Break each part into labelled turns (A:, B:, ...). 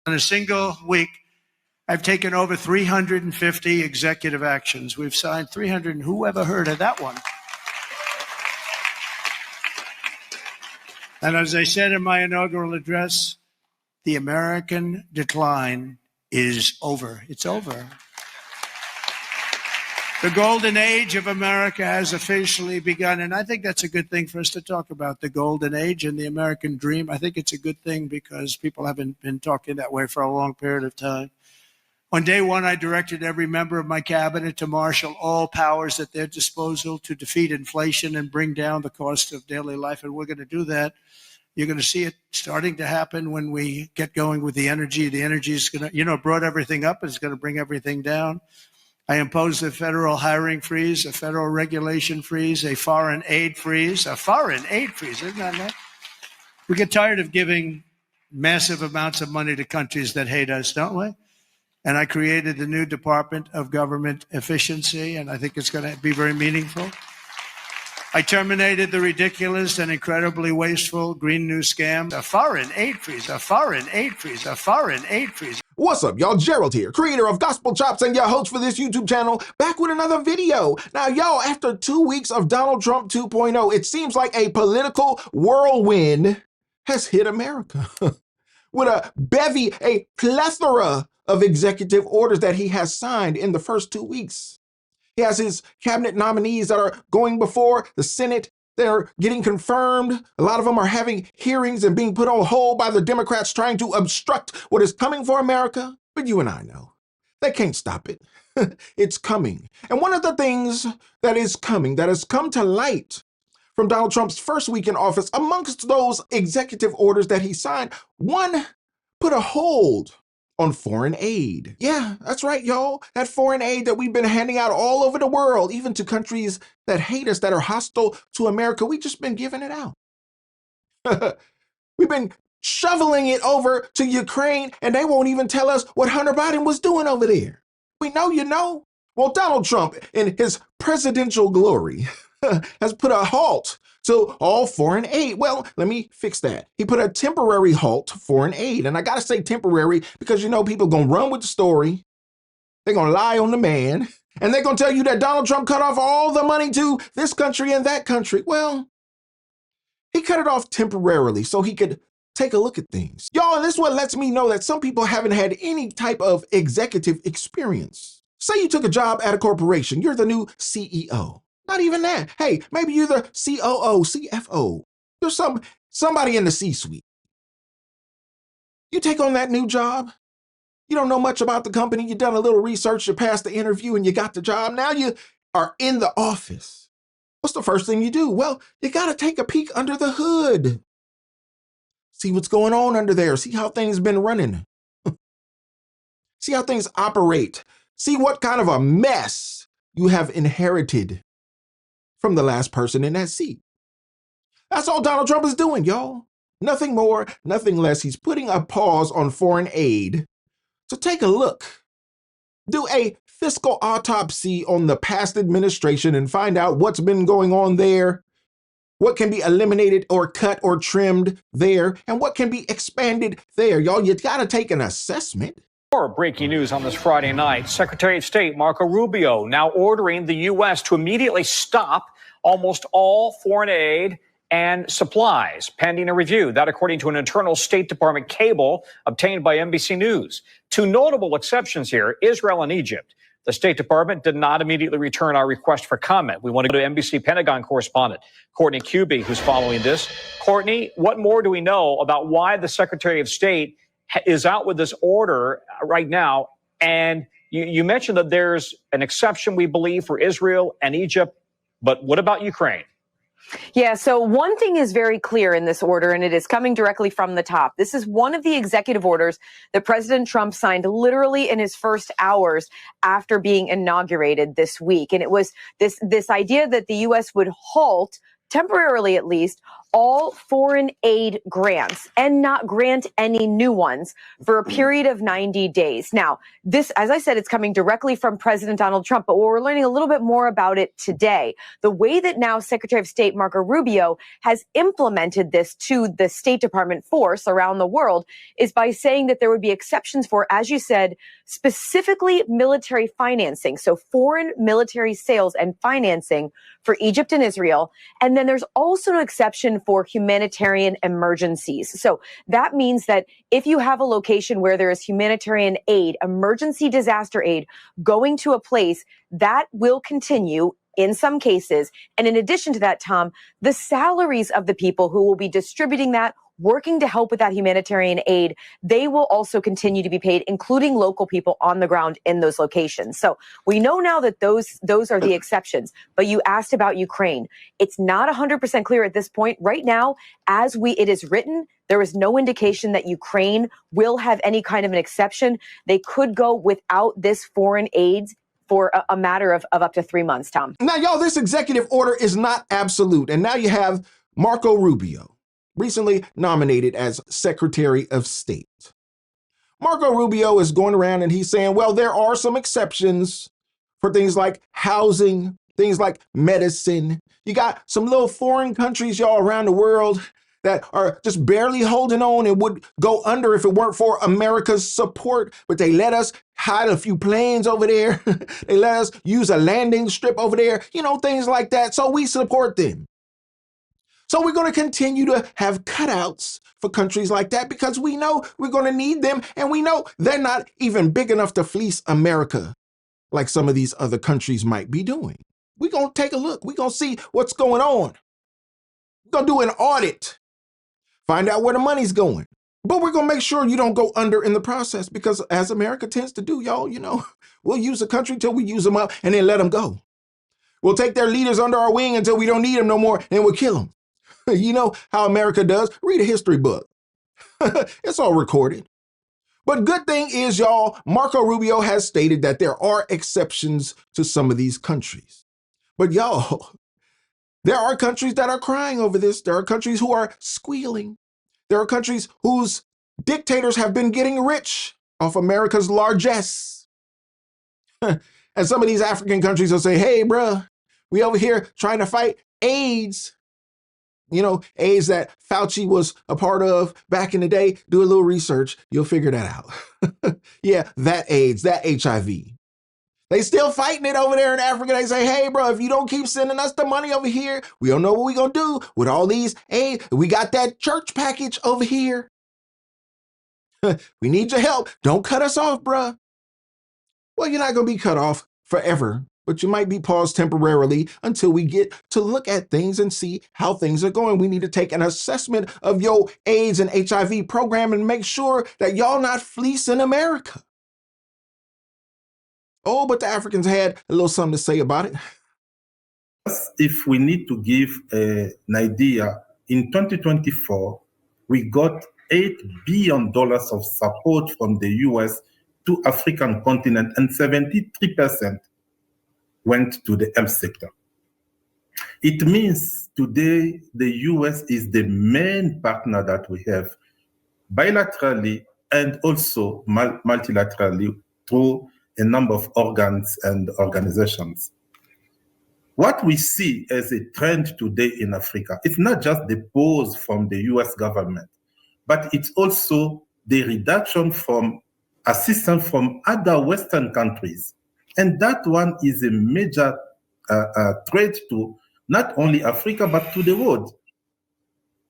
A: In a single week, I've taken over 350 executive actions. We've signed 300, and who ever heard of that one? And as I said in my inaugural address, the American decline is over. It's over. The golden age of America has officially begun, and I think that's a good thing for us to talk about, the golden age and the American dream. I think it's a good thing because people haven't been talking that way for a long period of time. On day one, I directed every member of my cabinet to marshal all powers at their disposal to defeat inflation and bring down the cost of daily life, and we're going to do that. You're going to see it starting to happen when we get going with the energy. The energy is going to, it brought everything up. It's going to bring everything down. I imposed a federal hiring freeze, a federal regulation freeze, a foreign aid freeze, Isn't that nice? We get tired of giving massive amounts of money to countries that hate us, don't we? And I created the new Department of Government Efficiency, and I think it's going to be very meaningful. I terminated the ridiculous and incredibly wasteful Green New Scam, a foreign aid freeze.
B: What's up, y'all? Gerald here, creator of Gospel Chops and your host for this YouTube channel, back with another video. Now, y'all, after 2 weeks of Donald Trump 2.0, it seems like a political whirlwind has hit America with a plethora of executive orders that he has signed in the first 2 weeks. He has his cabinet nominees that are going before the Senate. They're getting confirmed. A lot of them are having hearings and being put on hold by the Democrats trying to obstruct what is coming for America. But you and I know they can't stop it. It's coming. And one of the things that is coming, that has come to light from Donald Trump's first week in office, amongst those executive orders that he signed, one put a hold on foreign aid. Yeah, that's right, y'all. That foreign aid that we've been handing out all over the world, even to countries that hate us, that are hostile to America, we've just been giving it out. We've been shoveling it over to Ukraine, and they won't even tell us what Hunter Biden was doing over there. We know you know. Well, Donald Trump, in his presidential glory, has put a halt to all foreign aid. Well, let me fix that. He put a temporary halt to foreign aid. And I got to say temporary because, people going to run with the story. They're going to lie on the man. And they're going to tell you that Donald Trump cut off all the money to this country and that country. Well, he cut it off temporarily so he could take a look at things. Y'all, and this is what lets me know that some people haven't had any type of executive experience. Say you took a job at a corporation. You're the new CEO. Not even that. Hey, maybe you're the COO, CFO. You're somebody in the C-suite. You take on that new job. You don't know much about the company. You've done a little research. You passed the interview and you got the job. Now you are in the office. What's the first thing you do? Well, you got to take a peek under the hood. See what's going on under there. See how things been running. See how things operate. See what kind of a mess you have inherited from the last person in that seat. That's all Donald Trump is doing, y'all. Nothing more, nothing less. He's putting a pause on foreign aid to take a look, do a fiscal autopsy on the past administration and find out what's been going on there, what can be eliminated or cut or trimmed there, and what can be expanded there. Y'all, you got to take an assessment.
C: More breaking news on this Friday night. Secretary of State Marco Rubio now ordering the U.S. to immediately stop almost all foreign aid and supplies pending a review. That according to an internal State Department cable obtained by NBC News. Two notable exceptions here, Israel and Egypt. The State Department did not immediately return our request for comment. We want to go to NBC Pentagon correspondent Courtney Kube, who's following this. Courtney, what more do we know about why the Secretary of State is out with this order right now? And you mentioned that there's an exception, we believe, for Israel and Egypt. But what about Ukraine?
D: Yeah, so one thing is very clear in this order, and it is coming directly from the top. This is one of the executive orders that President Trump signed literally in his first hours after being inaugurated this week. And it was this idea that the U.S. would halt, temporarily at least, all foreign aid grants and not grant any new ones for a period of 90 days. Now, this, as I said, it's coming directly from President Donald Trump, but we're learning a little bit more about it today. The way that now Secretary of State Marco Rubio has implemented this to the State Department force around the world is by saying that there would be exceptions for, as you said, specifically military financing. So foreign military sales and financing for Egypt and Israel. And then there's also an exception for humanitarian emergencies. So that means that if you have a location where there is humanitarian aid, emergency disaster aid going to a place, that will continue in some cases. And in addition to that, Tom, the salaries of the people who will be distributing that, working to help with that humanitarian aid, they will also continue to be paid, including local people on the ground in those locations. So we know now that those are the exceptions. But you asked about Ukraine. It's not 100% clear at this point. Right now, as it is written, there is no indication that Ukraine will have any kind of an exception. They could go without this foreign aid for a matter of up to 3 months, Tom.
B: Now, y'all, this executive order is not absolute. And now you have Marco Rubio, recently nominated as Secretary of State. Marco Rubio is going around and he's saying, well, there are some exceptions for things like housing, things like medicine. You got some little foreign countries, y'all, around the world that are just barely holding on and would go under if it weren't for America's support. But they let us hide a few planes over there. They let us use a landing strip over there, things like that. So we support them. So we're going to continue to have cutouts for countries like that because we know we're going to need them. And we know they're not even big enough to fleece America like some of these other countries might be doing. We're going to take a look. We're going to see what's going on. We're going to do an audit. Find out where the money's going. But we're going to make sure you don't go under in the process because as America tends to do, y'all, we'll use a country till we use them up and then let them go. We'll take their leaders under our wing until we don't need them no more and we'll kill them. You know how America does. Read a history book. It's all recorded. But good thing is, y'all, Marco Rubio has stated that there are exceptions to some of these countries. But y'all, there are countries that are crying over this. There are countries who are squealing. There are countries whose dictators have been getting rich off America's largesse. And some of these African countries will say, hey, bruh, we over here trying to fight AIDS. AIDS that Fauci was a part of back in the day. Do a little research. You'll figure that out. Yeah, that AIDS, that HIV. They still fighting it over there in Africa. They say, hey, bro, if you don't keep sending us the money over here, we don't know what we're going to do with all these aid. We got that church package over here. We need your help. Don't cut us off, bro. Well, you're not going to be cut off forever, but you might be paused temporarily until we get to look at things and see how things are going. We need to take an assessment of your AIDS and HIV program and make sure that y'all not fleecing America. Oh, but the Africans had a little something to say about it.
E: If we need to give an idea, in 2024, we got $8 billion of support from the US to African continent, and 73% went to the health sector. It means today the US is the main partner that we have bilaterally and also multilaterally through a number of organs and organizations. What we see as a trend today in Africa, it's not just the pause from the US government, but it's also the reduction from assistance from other Western countries. And that one is a major threat to not only Africa, but to the world.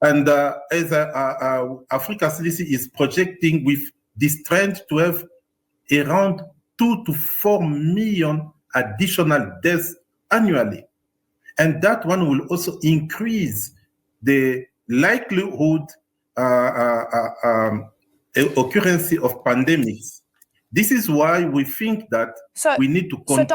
E: And as Africa CDC is projecting with this trend to have around 2 to 4 million additional deaths annually. And that one will also increase the likelihood occurrence of pandemics. This is why we think that we need to continue.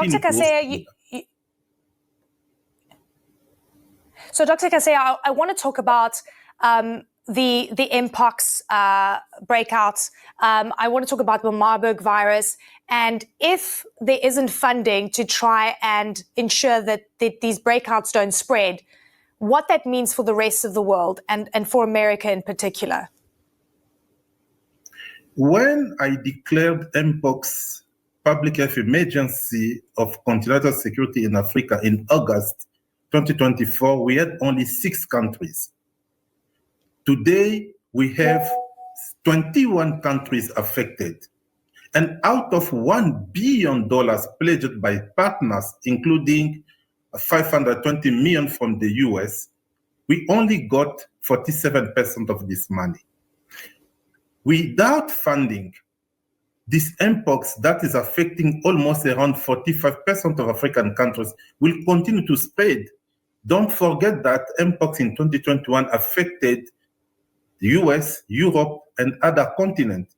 F: So, Dr. Kaseya, I want to talk about the mpox breakouts. I want to talk about the Marburg virus, and if there isn't funding to try and ensure that these breakouts don't spread, what that means for the rest of the world and for America in particular?
E: When I declared MPOX public health emergency of continental security in Africa in August 2024, we had only 6 countries. Today, we have 21 countries affected. And out of $1 billion pledged by partners, including $520 million from the US, we only got 47% of this money. Without funding, this mpox that is affecting almost around 45% of African countries will continue to spread. Don't forget that mpox in 2021 affected the US, Europe, and other continents.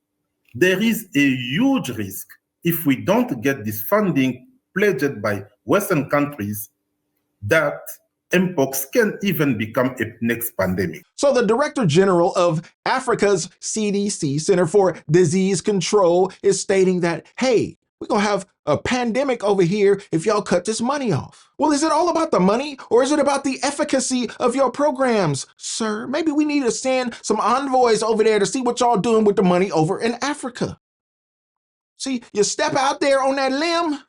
E: There is a huge risk if we don't get this funding pledged by Western countries that mpox can even become a next pandemic.
B: So the Director General of Africa's CDC, Center for Disease Control, is stating that, hey, we're going to have a pandemic over here if y'all cut this money off. Well, is it all about the money or is it about the efficacy of your programs, sir? Maybe we need to send some envoys over there to see what y'all doing with the money over in Africa. See, you step out there on that limb,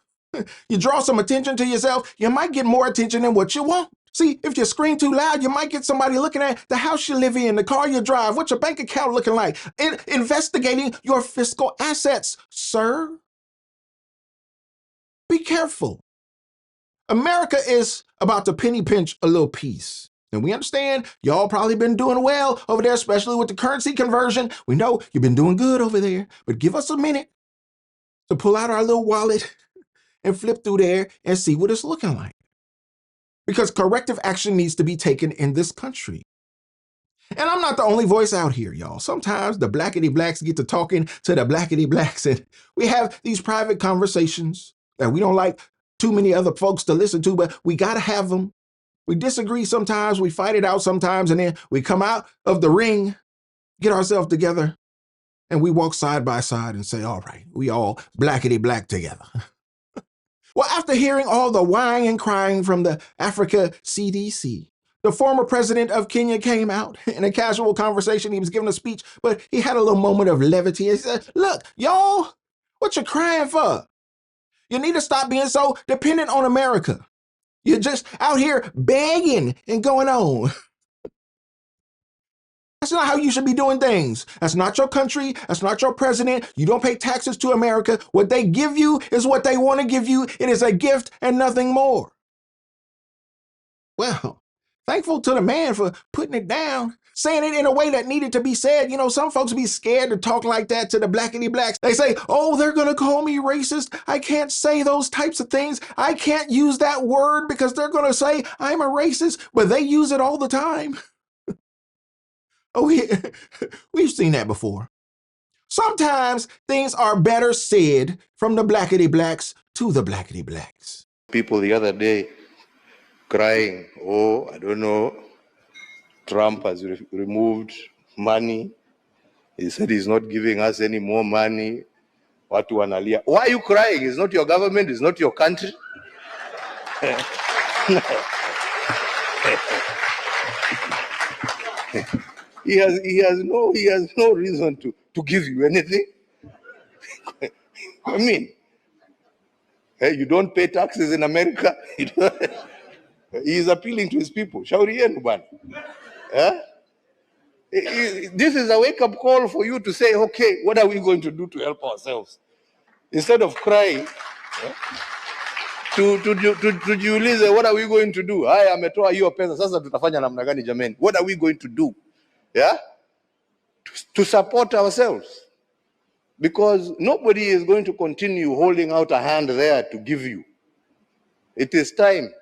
B: you draw some attention to yourself, you might get more attention than what you want. See, if you scream too loud, you might get somebody looking at the house you live in, the car you drive, what's your bank account looking like, investigating your fiscal assets, sir. Be careful. America is about to penny pinch a little piece. And we understand y'all probably been doing well over there, especially with the currency conversion. We know you've been doing good over there, but give us a minute to pull out our little wallet and flip through there and see what it's looking like. Because corrective action needs to be taken in this country. And I'm not the only voice out here, y'all. Sometimes the blackity blacks get to talking to the blackity blacks, and we have these private conversations that we don't like too many other folks to listen to, but we got to have them. We disagree sometimes, we fight it out sometimes, and then we come out of the ring, get ourselves together, and we walk side by side and say, all right, we all blackity black together. Well, after hearing all the whining and crying from the Africa CDC, the former president of Kenya came out in a casual conversation. He was giving a speech, but he had a little moment of levity. He said, look, y'all, what you crying for? You need to stop being so dependent on America. You're just out here begging and going on. That's not how you should be doing things. That's not your country. That's not your president. You don't pay taxes to America. What they give you is what they want to give you. It is a gift and nothing more. Well, thankful to the man for putting it down, saying it in a way that needed to be said. You know, some folks be scared to talk like that to the blackity blacks. They say, oh, they're going to call me racist. I can't say those types of things. I can't use that word because they're going to say I'm a racist, but they use it all the time. Oh, yeah. We've seen that before. Sometimes things are better said from the blackity blacks to the blackity blacks.
G: People the other day crying, oh, I don't know, Trump has removed money. He said he's not giving us any more money. Watu wanalia. Why are you crying? It's not your government, it's not your country. He has no reason to give you anything. I mean, hey, you don't pay taxes in America. He is appealing to his people. Shauri yenu bwana. This is a wake-up call for you to say, okay, what are we going to do to help ourselves? Instead of crying, tujiulize, what are we going to do? Haya, ametoa hiyo pesa, sasa tutafanya namna gani jameni? What are we going to do? Yeah? To support ourselves. Because nobody is going to continue holding out a hand there to give you. It is time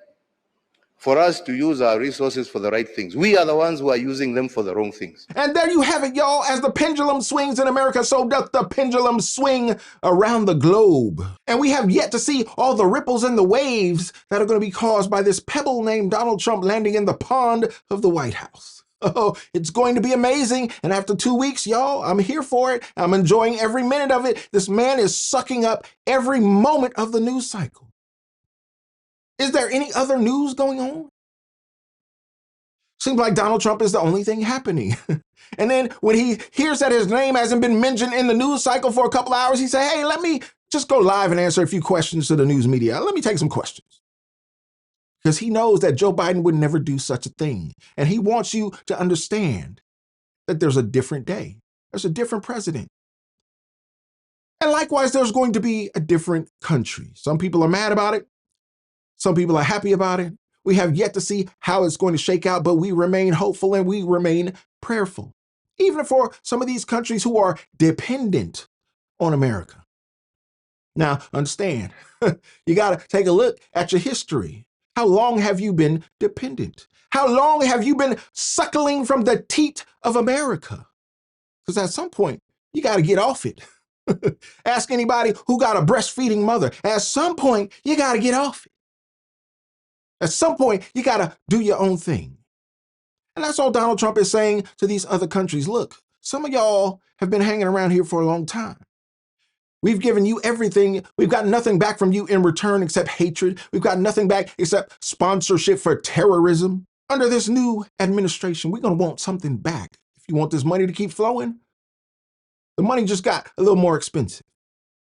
G: for us to use our resources for the right things. We are the ones who are using them for the wrong things.
B: And there you have it, y'all. As the pendulum swings in America, so doth the pendulum swing around the globe. And we have yet to see all the ripples and the waves that are going to be caused by this pebble named Donald Trump landing in the pond of the White House. Oh, it's going to be amazing. And after 2 weeks, y'all, I'm here for it. I'm enjoying every minute of it. This man is sucking up every moment of the news cycle. Is there any other news going on? Seems like Donald Trump is the only thing happening. And then when he hears that his name hasn't been mentioned in the news cycle for a couple of hours, he said, hey, let me just go live and answer a few questions to the news media. Let me take some questions. Because he knows that Joe Biden would never do such a thing. And he wants you to understand that there's a different day. There's a different president. And likewise, there's going to be a different country. Some people are mad about it. Some people are happy about it. We have yet to see how it's going to shake out, but we remain hopeful and we remain prayerful, even for some of these countries who are dependent on America. Now, understand, you got to take a look at your history. How long have you been dependent? How long have you been suckling from the teat of America? Because at some point, you got to get off it. Ask anybody who got a breastfeeding mother. At some point, you got to get off it. At some point, you got to do your own thing. And that's all Donald Trump is saying to these other countries. Look, some of y'all have been hanging around here for a long time. We've given you everything. We've got nothing back from you in return except hatred. We've got nothing back except sponsorship for terrorism. Under this new administration, we're going to want something back. If you want this money to keep flowing, the money just got a little more expensive.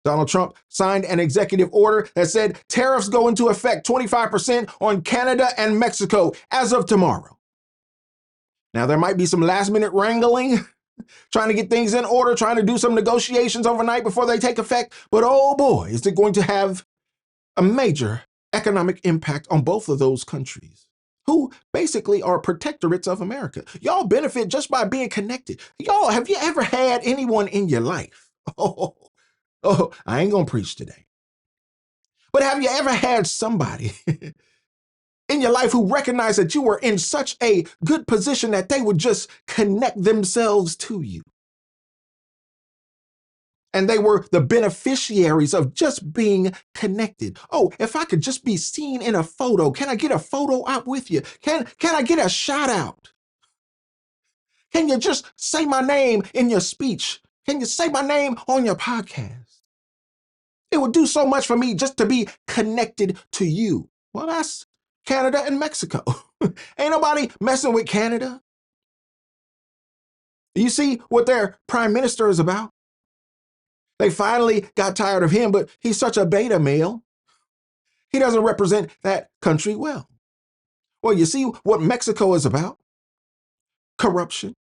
B: Donald Trump signed an executive order that said tariffs go into effect 25% on Canada and Mexico as of tomorrow. Now, there might be some last minute wrangling, trying to get things in order, trying to do some negotiations overnight before they take effect. But oh boy, is it going to have a major economic impact on both of those countries, who basically are protectorates of America. Y'all benefit just by being connected. Y'all, have you ever had anyone in your life? Oh, I ain't gonna preach today. But have you ever had somebody in your life who recognized that you were in such a good position that they would just connect themselves to you? And they were the beneficiaries of just being connected. Oh, if I could just be seen in a photo, can I get a photo out with you? Can I get a shout out? Can you just say my name in your speech? Can you say my name on your podcast? It would do so much for me just to be connected to you. Well, that's Canada and Mexico. Ain't nobody messing with Canada. You see what their prime minister is about? They finally got tired of him, but he's such a beta male. He doesn't represent that country well. Well, you see what Mexico is about? Corruption,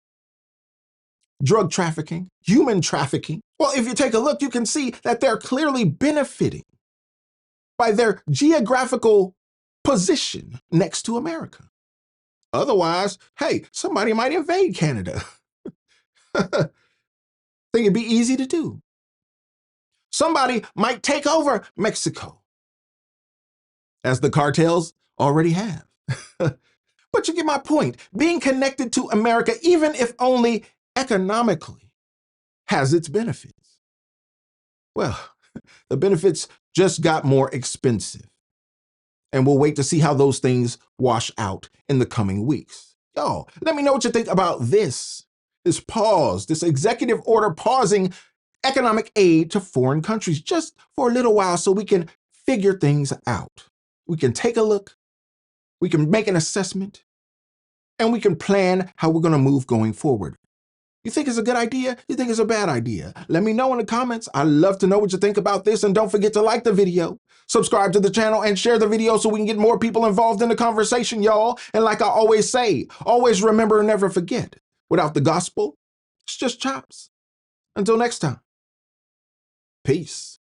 B: drug trafficking, human trafficking. Well, if you take a look, you can see that they're clearly benefiting by their geographical position next to America. Otherwise, hey, somebody might invade Canada. Think it'd be easy to do. Somebody might take over Mexico, as the cartels already have. But you get my point. Being connected to America, even if only economically, has its benefits. Well, the benefits just got more expensive. And we'll wait to see how those things wash out in the coming weeks. Y'all, let me know what you think about this pause, this executive order pausing economic aid to foreign countries just for a little while so we can figure things out. We can take a look, we can make an assessment, and we can plan how we're going to move going forward. You think it's a good idea? You think it's a bad idea? Let me know in the comments. I'd love to know what you think about this, and don't forget to like the video, subscribe to the channel, and share the video so we can get more people involved in the conversation, y'all. And like I always say, always remember and never forget, without the gospel, it's just chops. Until next time. Peace.